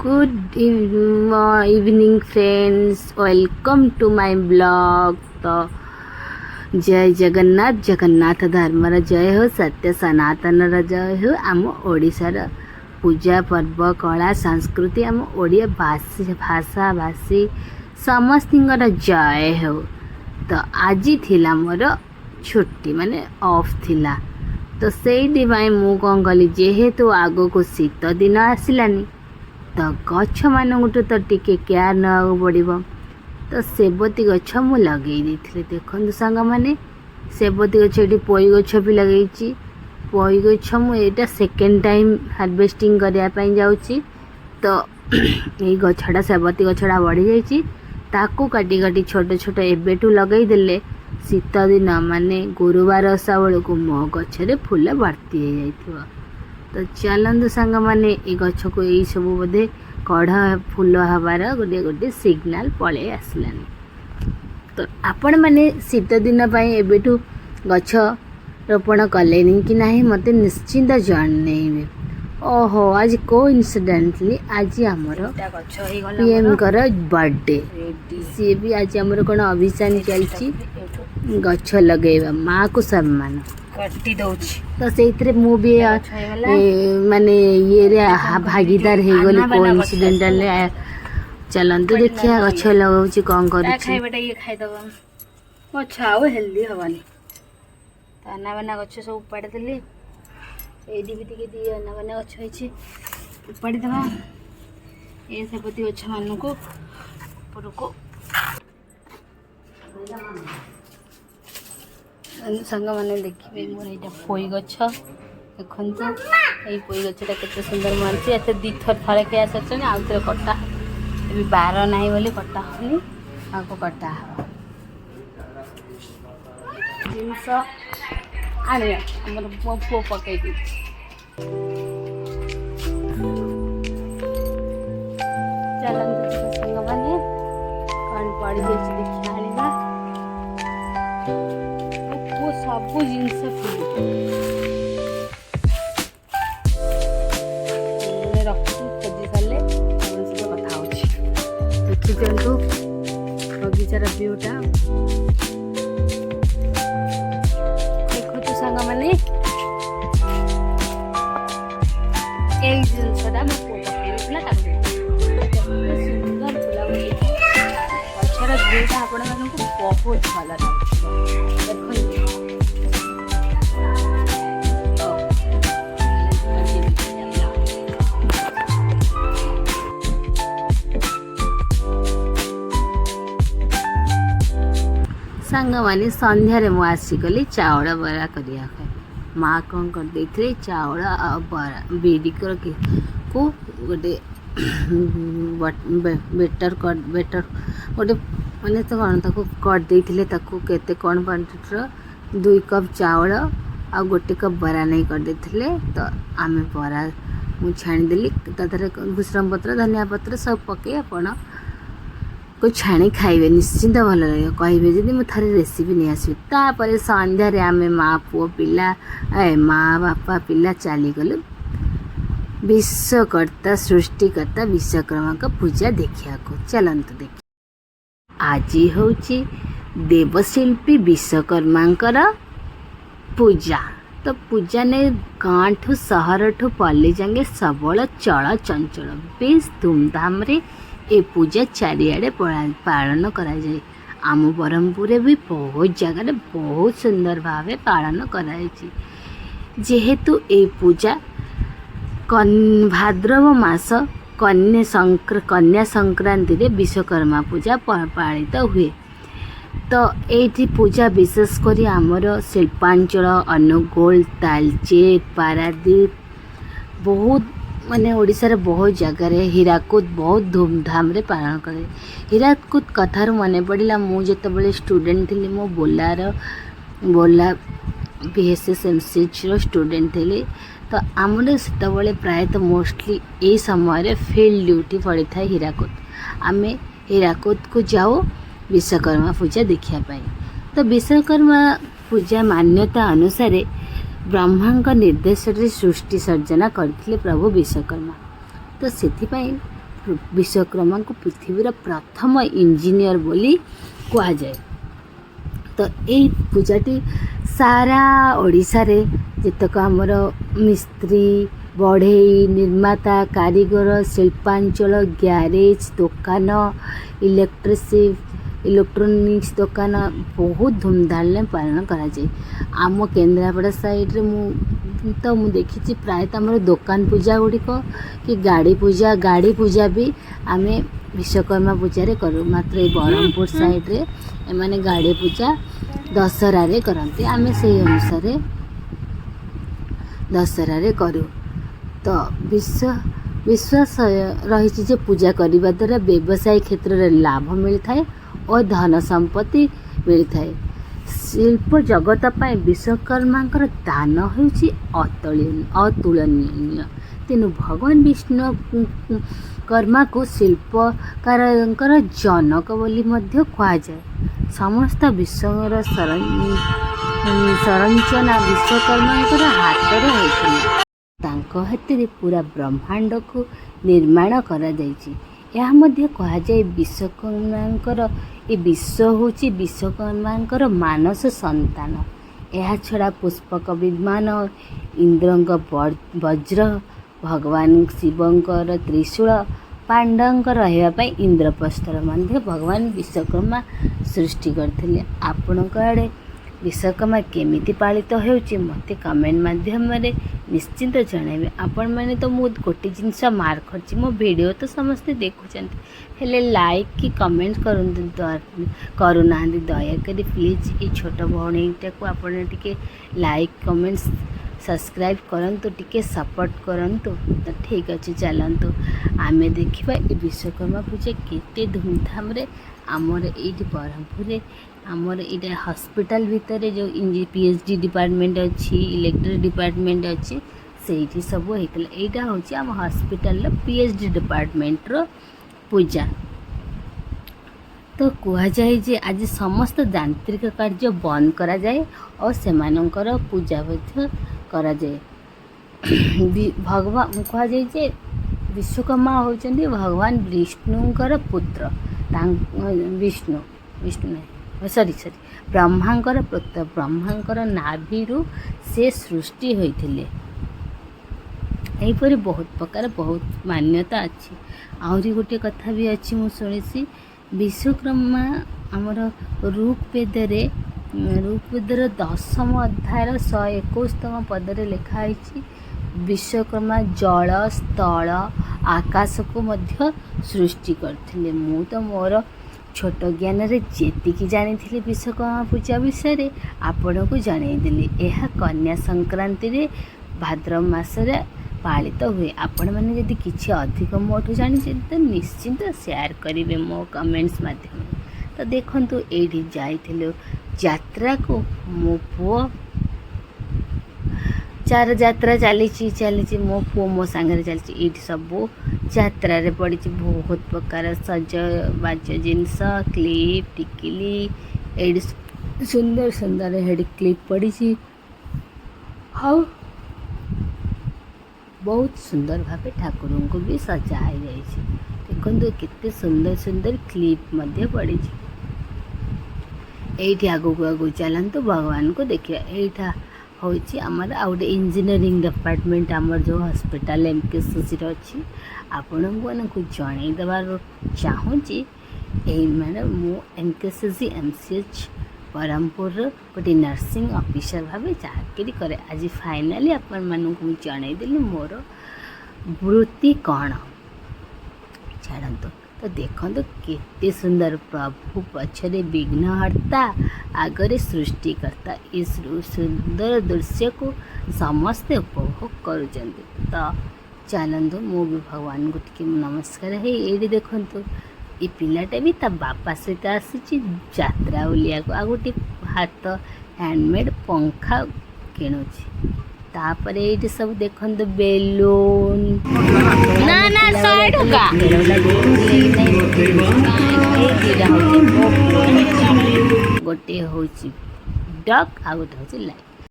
Good evening friends, welcome to my blog. तो जय जगन्नाथ, जगन्नाथ धर्मर जय हो, सत्य सनातन जय हो। आम ओडिशार पूजा पर्व कला संस्कृति आम ओडिया भाषा भाषी समस्तर जय हो। तो आज थिला मोर छुट्टी माने ऑफ थिला, तो से मु कौन कली जेहेतु आग को शीत दिन आसलानी तो गछ मानू तो टिके केयर ना पड़ो। तो सेबती गछ मु लगे देखो सांग मैंने सेबती गछ ये पोई गछ भी लगे। पोई गछ मुझे सेकेंड टाइम हार्वेस्टिंग करने जाऊँगी। तो ये गछटा सेबती गछटा बढ़ी जाकू काटी काटी छोट छोट एबेटू लगेदेले शीत दिन माने गुरुवार ओषा बेलू मो गछरे फूल भर्ती हो जाइथिबो। तो चलतु सांग मैंने ये गछ को यही सब बोधे कढ़ फूल हबार गोटे गोटे सिग्नाल पलि आसलानी। तो आपण मैंने शीत दिन एबेठू गछ रोपण कले कि ना मत निश्चिंत जनइबे। ओहो आज कोइंसिडेंटली आज आमर पीएम कर बर्थडे, सी भी आज आमर कौन अभियान चलती गछ लगेगा माँ को सम्मान कट्टी दउछि। तो से मु भी माने ये भागीदार हो गली कोइंसिडेंटल। चलतु देखिए गछ लगाऊँ कौन कर ये खाईदब गछ आउ हेल्दी हवानी। तो अना बना गछ सब उपाड़ी देली। एडी भी टिके दी अना बना गछ होइछि उपाड़ी देबा। ए सेपति गछ मानु को ऊपर को सांग मैंने देखिए मोर यहाँ पोई गछ देखु। ये पोई गछटा केते सुंदर मानसी एते दी थर थरे खाया सचने आउ थे कटा अभी बार ना बोली कटा होनी आपको कटा हो जिनस आने आमर मो पु पकई दी। चलते सांग मैंने कौन पड़ी जाए देखिए आने सब जिनस रखी खोजी सारे सब कथा हो देखी दिंतु बगीचार व्यूटा देखु सांग मैंने यही जिनसा मो पकड़ा सुंदर फुला गचर व्यूटा आपण मानक बहुत भल लगे। सांग मैंने संध्यारे मु आसिकली चाउल बरा करिया माँ कौन कर देथिले चाउल बरा बिडी को गोटे बेटर गोटे मैंने तो कौन ताको कर देथिले ताको केते कौन क्वांटिटी 2 कप चाउल आ गोटे कप बरा नहीं कर देथिले। तो आमे बरा मु छाणीदेली तादर भूसरम पत्र धनिया पत्र सब पके आपण को छाणी खाइबे निश्चिंत भल लगे कहे जदि मुझे थारे रेसिपी नहीं आसबी। तापर संध्यारे आम माँ पुओ पिला माँ बापा पिला चलीगलु विश्वकर्ता सृष्टिकर्ता विश्वकर्मा का पूजा देखा। चलतु देख आज हूँ देवशिल्पी विश्वकर्मा पूजा। तो पूजा ने गाँ ठू सहर ठू पल्ली जांगे सबल चल चंचल बेस धूमधाम रे ए पूजा चारिआडे पालन करा जाए। आम ब्रह्मपुर भी बहुत जगह बहुत सुंदर भाव पालन कराई। जेहेतु ए पूजा भाद्रव मास कन्या संक्रांति रे विश्वकर्मा पूजा पालित हुए। तो ये पूजा विशेषकर आमर शिल्पांचल अनुगोल तालचेर पारादीप बहुत माने ओडिशार बहुत जगार हीराकुद बहुत धूमधाम रे पालन करे। हीराकुद कथार मन पड़ा मुझे जिते स्टूडेंट थी मो बोला PSSMC स्टूडेंट थी। तो आमर से प्रायतः मोस्टली ये समय फील्ड ड्यूटी पड़ी था हीराकुद। आम हीराकुद को जाओ विश्वकर्मा पूजा देखापी। तो विश्वकर्मा पूजा मान्यता अनुसार ब्रह्मा निर्देश सृष्टि सर्जना करथिले प्रभु विश्वकर्मा। तो से ବିଶ୍ୱକର୍ମାଙ୍କୁ ପୃଥିବୀର ପ୍ରଥମ ଇଞ୍ଜିନିୟର ବୋଲି କୁହାଯାଏ। ତ ଏଇ ପୂଜାଟି ସାରା ଓଡ଼ିଶାରେ ଯେତେକ ଆମର ମିସ୍ତ୍ରୀ, ବଢ଼େଇ, ନିର୍ମାତା, କାରିଗର, ଶିଳ୍ପାଞ୍ଚଳ, ଗ୍ୟାରେଜ ଦୋକାନ, ଇଲେକ୍ଟ୍ରୋନିକ୍ସ ଦୋକାନ ବହୁତ ଧୁମଧାମରେ ପାଳନ କରାଯାଏ। ଆମ କେନ୍ଦ୍ରାପଡ଼ା ସାଇଡ଼ରେ ମୁଁ ଦେଖିଛି ପ୍ରାୟତଃ ଆମର ଦୋକାନ ପୂଜା ଗୁଡ଼ିକ କି ଗାଡ଼ି ପୂଜା ବି ଆମେ ବିଶ୍ୱକର୍ମା ପୂଜାରେ କରୁ। ମାତ୍ର ଏଇ ବ୍ରହ୍ମପୁର ସାଇଡ଼ରେ ଏମାନେ ଗାଡ଼ି ପୂଜା ଦଶହରାରେ କରନ୍ତି। ଆମେ ସେଇ ଅନୁସାରେ ଦଶହରାରେ କରୁ। ତ ବିଶ୍ୱାସ ରହିଛି ଯେ ପୂଜା କରିବା ଦ୍ୱାରା ବ୍ୟବସାୟ କ୍ଷେତ୍ରରେ ଲାଭ ମିଳିଥାଏ ଓ ଧନ ସମ୍ପତ୍ତି ମିଳିଥାଏ। ଶିଳ୍ପ ଜଗତ ପାଇଁ ବିଶ୍ୱକର୍ମାଙ୍କର ଦାନ ହେଉଛି ଅତୁଳନୀୟ। ତେଣୁ ଭଗବାନ ବିଶ୍ୱକର୍ମାକୁ ଶିଳ୍ପକାରଙ୍କର ଜନକ ବୋଲି ମଧ୍ୟ କୁହାଯାଏ। ସମସ୍ତ ବିଶ୍ୱର ସଂରଚନା ବିଶ୍ୱକର୍ମାଙ୍କର ହାତରେ ହୋଇଥିଲା। ତାଙ୍କ ହାତରେ ପୁରା ବ୍ରହ୍ମାଣ୍ଡକୁ ନିର୍ମାଣ କରାଯାଇଛି। ଏହା ମଧ୍ୟ କୁହାଯାଏ ଏ ବିଶ୍ୱ ହେଉଛି ବିଶ୍ୱକର୍ମାଙ୍କର ମାନସ ସନ୍ତାନ। ଏହାଛଡ଼ା ପୁଷ୍ପକ ବିମାନ, ଇନ୍ଦ୍ରଙ୍କ ବଜ୍ର, ଭଗବାନ ଶିବଙ୍କର ତ୍ରିଶୂଳ, ପାଣ୍ଡବଙ୍କ ରହିବା ପାଇଁ ଇନ୍ଦ୍ରପ୍ରସ୍ଥର ମଧ୍ୟ ଭଗବାନ ବିଶ୍ୱକର୍ମା ସୃଷ୍ଟି କରିଥିଲେ। ଆପଣଙ୍କ ଆଡ଼େ ବିଶ୍ୱକର୍ମା କେମିତି ପାଳିତ ହେଉଛି ମୋତେ କମେଣ୍ଟ ମାଧ୍ୟମରେ ନିଶ୍ଚିନ୍ତ ଜଣାଇବେ। ଆପଣମାନେ ତ ମୁଁ ଗୋଟେ ଜିନିଷ ମାର୍କ କରିଛି, ମୋ ଭିଡ଼ିଓ ତ ସମସ୍ତେ ଦେଖୁଛନ୍ତି, ହେଲେ ଲାଇକ୍ କି କମେଣ୍ଟ କରୁନାହାନ୍ତି। ଦୟାକରି ପ୍ଲିଜ୍ ଏଇ ଛୋଟ ଭଉଣୀଟାକୁ ଆପଣ ଟିକେ ଲାଇକ୍, କମେଣ୍ଟ, ସବସ୍କ୍ରାଇବ୍ କରନ୍ତୁ, ଟିକେ ସପୋର୍ଟ କରନ୍ତୁ। ତ ଠିକ୍ ଅଛି, ଚାଲନ୍ତୁ ଆମେ ଦେଖିବା ଏ ବିଶ୍ୱକର୍ମା ପୂଜା କେତେ ଧୁମଧାମରେ ଆମର ଏଇଠି ବ୍ରହ୍ମପୁରରେ ଆମର ଏଇଟା ହସ୍ପିଟାଲ ଭିତରେ ଯେଉଁ PhD ଡିପାର୍ଟମେଣ୍ଟ ଅଛି, ଇଲେକ୍ଟ୍ରିକ୍ ଡିପାର୍ଟମେଣ୍ଟ ଅଛି, ସେଇଠି ସବୁ ହେଇଥିଲା। ଏଇଟା ହେଉଛି ଆମ ହସ୍ପିଟାଲର PhD ଡିପାର୍ଟମେଣ୍ଟର ପୂଜା। ତ କୁହାଯାଏ ଯେ ଆଜି ସମସ୍ତ ଯାନ୍ତ୍ରିକ କାର୍ଯ୍ୟ ବନ୍ଦ କରାଯାଏ ଓ ସେମାନଙ୍କର ପୂଜା ମଧ୍ୟ କରାଯାଏ। କୁହାଯାଏ ଯେ ବିଶ୍ୱକର୍ମା ହେଉଛନ୍ତି ଭଗବାନ ବିଷ୍ଣୁଙ୍କର ପୁତ୍ର। ବ୍ରହ୍ମାଙ୍କର ପୁତ୍ର। ବ୍ରହ୍ମାଙ୍କର ନାଭିରୁ ସେ ସୃଷ୍ଟି ହୋଇଥିଲେ। ଏହିପରି ବହୁତ ପ୍ରକାର ବହୁତ ମାନ୍ୟତା ଅଛି। ଆହୁରି ଗୋଟିଏ କଥା ବି ଅଛି, ମୁଁ ଶୁଣିଛି ବିଶ୍ୱକର୍ମା ଆମର ଋଗ୍ବେଦର 10ମ ଅଧ୍ୟାୟର 121ତମ ପଦରେ ଲେଖା ହେଇଛି ବିଶ୍ୱକର୍ମା ଜଳ, ସ୍ଥଳ, ଆକାଶକୁ ମଧ୍ୟ ସୃଷ୍ଟି କରିଥିଲେ। ମୁଁ ତ ମୋର ଛୋଟ ଜ୍ଞାନରେ ଯେତିକି ଜାଣିଥିଲି ବିଶ୍ୱକର୍ମା ପୂଜା ବିଷୟରେ ଆପଣଙ୍କୁ ଜଣାଇଦେଲି। ଏହା କନ୍ୟା ସଂକ୍ରାନ୍ତିରେ ଭାଦ୍ରବ ମାସରେ ପାଳିତ ହୁଏ। ଆପଣମାନେ ଯଦି କିଛି ଅଧିକ ମୋଠୁ ଜାଣିଛନ୍ତି ତ ନିଶ୍ଚିନ୍ତ ସେୟାର କରିବେ ମୋ କମେଣ୍ଟସ୍ ମାଧ୍ୟମରେ। ତ ଦେଖନ୍ତୁ ଏଇଠି ଯାଇଥିଲୁ ଯାତ୍ରାକୁ, ମୋ ପୁଅ ଯାତ୍ରା ଚାଲିଛି, ମୋ ପୁଅ ମୋ ସାଙ୍ଗରେ ଚାଲିଛି। ଏଇଠି ସବୁ ଯାତ୍ରାରେ ପଡ଼ିଛି ବହୁତ ପ୍ରକାର ସଜବାଜ ଜିନିଷ, କ୍ଲିପ୍, ଟିକିଲି, ଏଇଠି ସୁନ୍ଦର ସୁନ୍ଦର ହେଡ଼ କ୍ଲିପ୍ ପଡ଼ିଛି। ଆଉ ବହୁତ ସୁନ୍ଦର ଭାବେ ଠାକୁରଙ୍କୁ ବି ସଜା ହେଇଯାଇଛି। ଦେଖନ୍ତୁ କେତେ ସୁନ୍ଦର ସୁନ୍ଦର କ୍ଲିପ୍ ମଧ୍ୟ ପଡ଼ିଛି। ଏଇଠି ଆଗକୁ ଚାଲନ୍ତୁ ଭଗବାନଙ୍କୁ ଦେଖିବା। ଏଇଟା ହେଉଛି ଆମର ଆଉ ଗୋଟେ ଇଞ୍ଜିନିୟରିଂ ଡିପାର୍ଟମେଣ୍ଟ ଆମର ଯେଉଁ ହସ୍ପିଟାଲ MKCCର ଅଛି। ଆପଣମାନଙ୍କୁ ଜଣାଇ ଦେବାକୁ ଚାହୁଁଛି ମୁଁ MKCC MCH ବ୍ରହ୍ମପୁରର ଗୋଟେ ନର୍ସିଂ ଅଫିସର ଭାବେ ଚାକିରି କରେ। ଆଜି ଫାଇନାଲି ଆପଣମାନଙ୍କୁ ମୁଁ ଜଣାଇଦେଲି ମୋର ବୃତ୍ତି କ'ଣ। ଛାଡ଼ନ୍ତୁ, ତ ଦେଖନ୍ତୁ କେତେ ସୁନ୍ଦର, ପ୍ରଭୁ ପଛରେ ବିଘ୍ନହର୍ତ୍ତା, ଆଗରେ ସୃଷ୍ଟିକର୍ତ୍ତା। ଏ ସୁନ୍ଦର ଦୃଶ୍ୟକୁ ସମସ୍ତେ ଉପଭୋଗ କରୁଛନ୍ତି। ତ ଚାଲନ୍ତୁ ମୁଁ ବି ଭଗବାନଙ୍କୁ ଟିକେ ନମସ୍କାର ହେଇ ଏଇଠି ଦେଖନ୍ତୁ ଏ ପିଲାଟା ବି ତା ବାପା ସହିତ ଆସିଛି ଯାତ୍ରା ବୁଲିବାକୁ। ଆଉ ଗୋଟେ ହାତ ହ୍ୟାଣ୍ଡମେଡ଼୍ ପଙ୍ଖା କିଣୁଛି। ତାପରେ ଏଇଠି ସବୁ ଦେଖନ୍ତୁ ବେଲୁନ୍, ଗୋଟେ ହେଉଛି ଡକ୍ ଆଉ ଗୋଟେ ହେଉଛି ଲାଇଟ୍।